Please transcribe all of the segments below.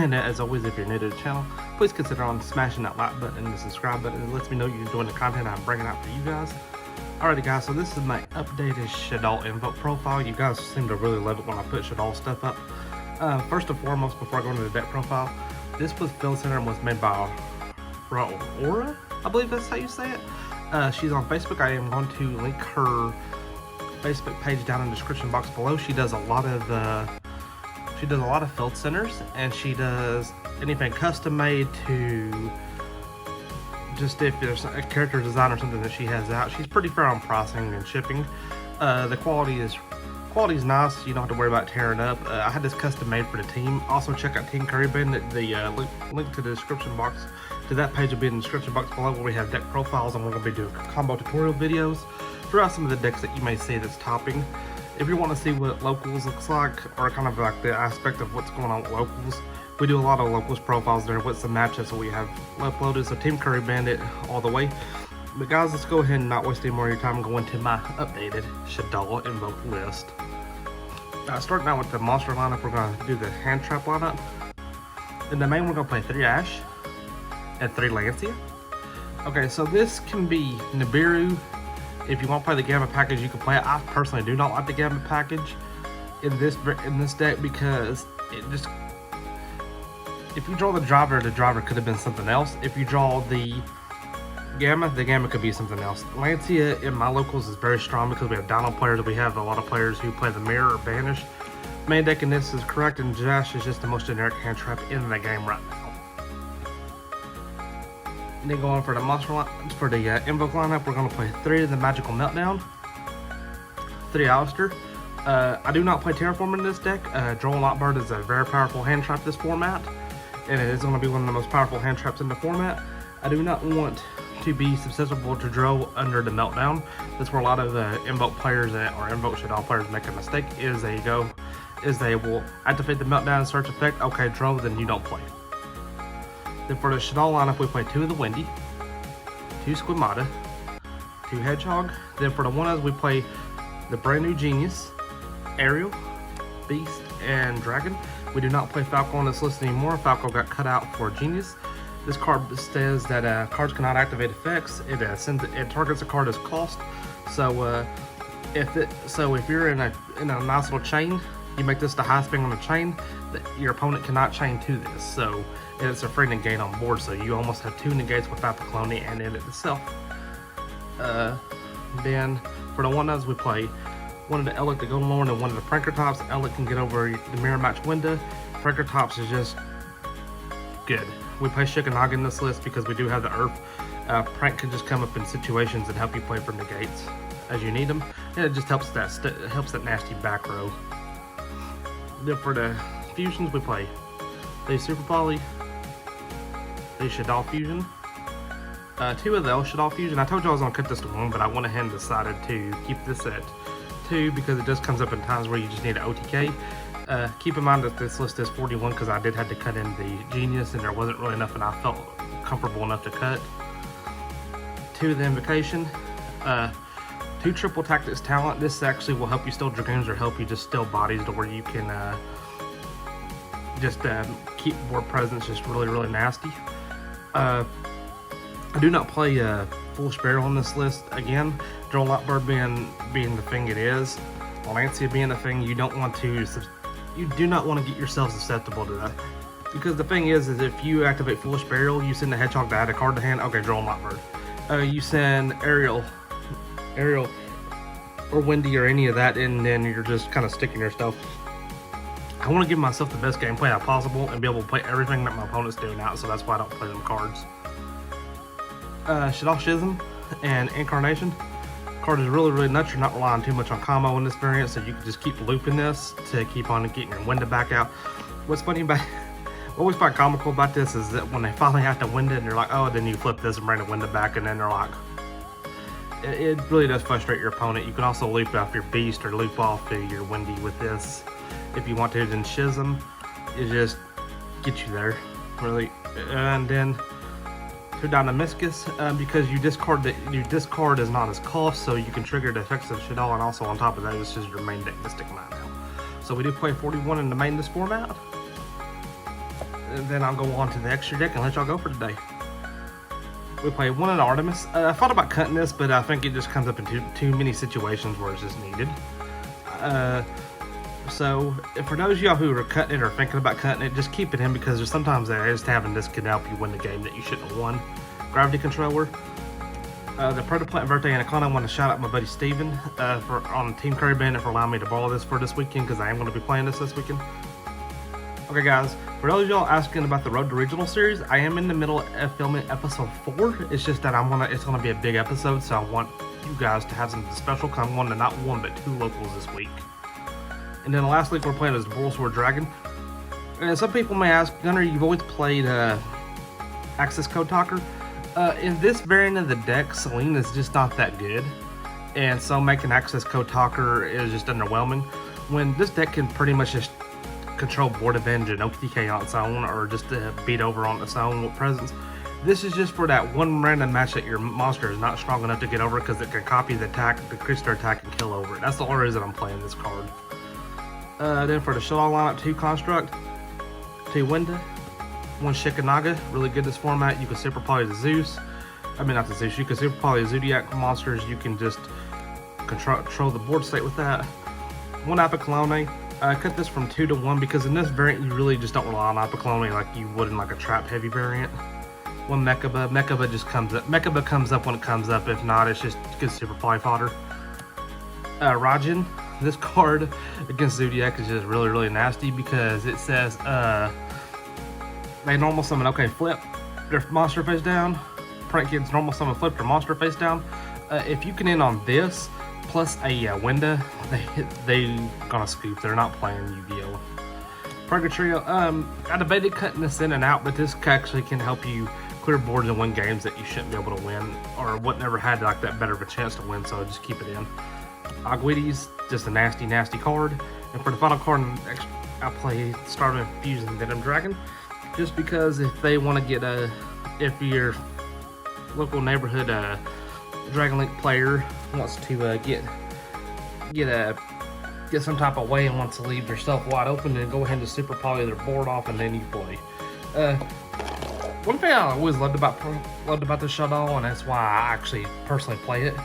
And as always, if you're new to the channel, please consider on smashing that like button and the subscribe button. It lets me know you're enjoying the content I'm bringing out for you guys. Alrighty guys, so this is my updated Shaddoll Invoked profile. You guys seem to really love it when I put Shaddoll stuff up. First and foremost, before I go into the deck profile, this was Field Center and was made by Aura, I believe that's how you say it. She's on Facebook. I am going to link her Facebook page down in the description box below. She does a lot of field centers, and she does anything custom made to just if there's a character design or something that she has out. She's pretty fair on pricing and shipping. The quality is nice. You don't have to worry about tearing up. I had this custom made for the team. Also check out Team Curry Band. The link to the description box to that page will be in the description box below, where we have deck profiles, and we're going to be doing combo tutorial videos throughout some of the decks that you may see that's topping. If you want to see what locals looks like, or kind of like the aspect of what's going on with locals, we do a lot of locals profiles there with some matchups that we have uploaded. So Team Curry Bandit all the way. But guys, let's go ahead and not waste any more of your time and go into my updated Shaddoll Invoked list. Starting out with the monster lineup, we're going to do the hand trap lineup. In the main, we're going to play 3 Ash and 3 Lancia. Okay, so this can be Nibiru. If you want to play the Gamma package, you can play it. I personally do not like the Gamma package in this deck because it just, if you draw the driver could have been something else. If you draw the Gamma could be something else. Lancia in my locals is very strong because we have Dino players. We have a lot of players who play the Mirror or Banish. Main deck in this is correct, and Jash is just the most generic hand trap in the game right now. And then going for the monster for the Invoke lineup, we're going to play 3 of the Magical Meltdown, 3 Alistair. I do not play Terraform in this deck. Droll Lockbird is a very powerful hand trap this format, and it is going to be one of the most powerful hand traps in the format. I do not want to be susceptible to Droll under the Meltdown. That's where a lot of Invoke players or Invoke Shaddoll players make a mistake. They will activate the Meltdown search effect. Okay, Droll, then you don't play. Then for the Shaddoll lineup, we play 2 of the Windy, 2 Squamata, 2 Hedgehog. Then for the one-offs, we play the brand new Genius, Aerial, Beast, and Dragon. We do not play Falco on this list anymore. Falco got cut out for Genius. This card says that cards cannot activate effects. It targets a card as cost. So if you're in a nice little chain, you make this the highest thing on the chain, your opponent cannot chain to this. So it's a free negate on board. So you almost have 2 negates without the clone and in it itself. Then for the one-offs, we play one of the Elec, the Golden Lord, and one of the Pranker Tops. Elec can get over the mirror match window. Pranker Tops is just good. We play Shikanaga in this list because we do have the Earth. Prank can just come up in situations and help you play for negates as you need them, and it just helps that nasty back row. Then for the fusions, we play the Super Poly, the Shaddoll Fusion, 2 of the Shaddoll Fusion. I told you I was going to cut this to 1, but I went ahead and decided to keep this at 2 because it just comes up in times where you just need an OTK. Keep in mind that this list is 41 because I did have to cut in the Genius and there wasn't really enough, and I felt comfortable enough to cut. 2 of the Invocation, 2 Triple Tactics Talent. This actually will help you steal Dragoons or help you just steal bodies to where you can keep board presence just really nasty. I do not play Foolish Barrel on this list. Again, Droll Lockbird being the thing it is, Lancia being the thing, you do not want to get yourself susceptible to that. Because the thing is if you activate Foolish Burial, you send the Hedgehog to add a card to hand. Okay, Droll Lockbird. You send Aerial or Windy or any of that, and then you're just kind of sticking yourself. I want to give myself the best gameplay possible and be able to play everything that my opponent's doing out, so that's why I don't play them cards. Shaddoll Schism and Incarnation. Card is really nuts. You're not relying too much on combo in this variant, so you can just keep looping this to keep on getting your window back out. What's funny about what I always find comical about this is that when they finally have to window and they're like, oh, then you flip this and bring the window back, and then they're like, it really does frustrate your opponent. You can also loop off your Beast or loop off your Windy with this if you want to. Then Schism is just get you there, really. And then to Dynamiscus, because you discard is not as cost, so you can trigger the effects of Shaddoll, and also on top of that, this is your main deck Mystic Mind now. So we do play 41 in the main this format. and then I'll go on to the extra deck and let y'all go for today. We play one in Artemis. I thought about cutting this, but I think it just comes up in too many situations where it's just needed. So for those of y'all who are cutting it or thinking about cutting it, just keep it in, because there's sometimes that just having this can help you win the game that you shouldn't have won. Gravity Controller. The Protoplant Verte Anaconda. I want to shout out my buddy Steven on Team Curry Bandit for allowing me to borrow this for this weekend, because I am going to be playing this weekend. Okay guys, for those of y'all asking about the Road to Regional series, I am in the middle of filming episode 4. It's just that it's gonna be a big episode, so I want you guys to have something special, because I'm going to not 1 but 2 locals this week. And then the last league we're playing is the Boral Sword Dragon. And some people may ask, Gunner, you've always played Access Code Talker. In this variant of the deck, Selene is just not that good, and so making Access Code Talker is just underwhelming. When this deck can pretty much just control board advantage and OTK on its own, or just beat over on its own with presence. This is just for that one random match that your monster is not strong enough to get over, because it can copy the attack, decrease their attack, and kill over it. That's the only reason I'm playing this card. Then for the Shaddoll lineup, 2 Construct, 2 Winda, 1 Shikanaga. Really good this format. You can super poly the Zeus. I mean, not the Zeus. You can super poly the Zodiac monsters. You can just control the board state with that. 1 Apicalone. I cut this from 2 to 1 because in this variant you really just don't rely on Apicalone like you would in like a trap heavy variant. 1 Mechaba. Mechaba just comes up. Mechaba comes up when it comes up. If not, it's just good super poly fodder. Rajin. This card against Zodiac is just really nasty, because it says they normal summon, okay, flip their monster face down. Prank Kids normal summon, flip their monster face down. If you can end on this plus a Winda, they gonna scoop. They're not playing Yu-Gi-Oh! Purgatorio. I debated cutting this in and out, but this actually can help you clear boards and win games that you shouldn't be able to win, or what never had like that better of a chance to win. So just keep it in. Aguides, just a nasty card. And for the final card, I play Starving Fusion Venom Dragon, just because if they want to get if your local neighborhood Dragon Link player wants to get some type of way and wants to leave yourself wide open, then go ahead and super poly their board off, and then you play. One thing I always loved about this Shaddoll, and that's why I actually personally play it,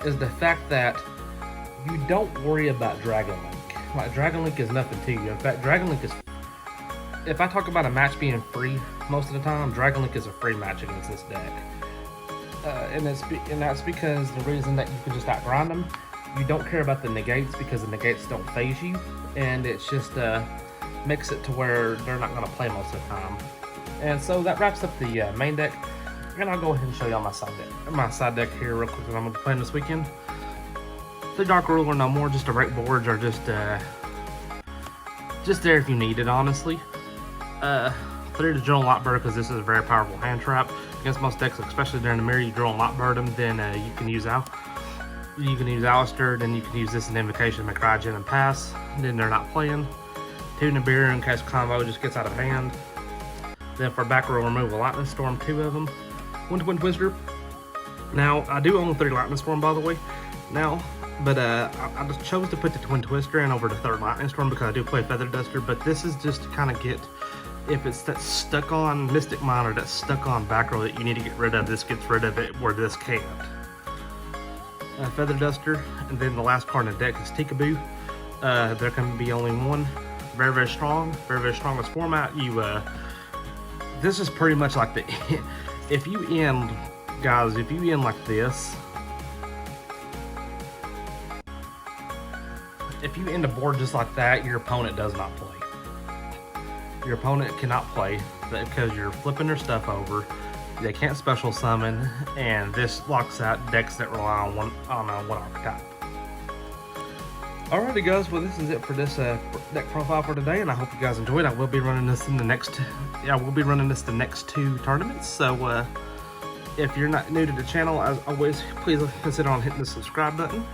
is the fact that you don't worry about Dragon Link. Like, Dragon Link is nothing to you. In fact, Dragon Link is, if I talk about a match being free most of the time, Dragon Link is a free match against this deck. And that's because the reason that you can just outgrind them, you don't care about the negates, because the negates don't phase you, and it's just makes it to where they're not going to play most of the time. And so that wraps up the main deck, and I'll go ahead and show y'all my side deck here real quick that I'm going to be playing this weekend. The Dark Ruler, no more, just direct boards are just there if you need it, honestly. 3 to Drill and Lockbird, because this is a very powerful hand trap against most decks, especially during the mirror. You Drill and Lockbird them, then you can use Alistair, then you can use this in Invocation, make Cryogenic and pass. Then they're not playing. 2 Nibiru in case combo just gets out of hand. Then for back row, remove a Lightning Storm, 2 of them. 1 Twin Twister. Now, I do own 3 Lightning Storm, by the way, now. But I just chose to put the Twin Twister in over the 3rd Lightning Storm, because I do play Feather Duster. But this is just to kind of get, if it's that stuck on Mystic Mine or that stuck on back row that you need to get rid of, this gets rid of it where this can't. Feather Duster, and then the last card in the deck is Tikaboo. There can be only one. Very strongest format. This is pretty much like the if you end like this. If you end a board just like that, your opponent does not play. Your opponent cannot play because you're flipping their stuff over. They can't special summon, and this locks out decks that rely on one archetype. Alrighty guys, well this is it for this deck profile for today, and I hope you guys enjoyed. I will be running this in the next the next 2 tournaments. So if you're not new to the channel, as always, please consider on hitting the subscribe button.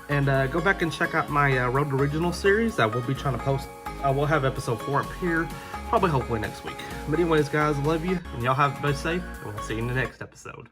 And go back and check out my Road to Regional series. I will be trying to post, I will have episode 4 up here, hopefully next week. But anyways guys, I love you, and y'all have it safe, and we'll see you in the next episode.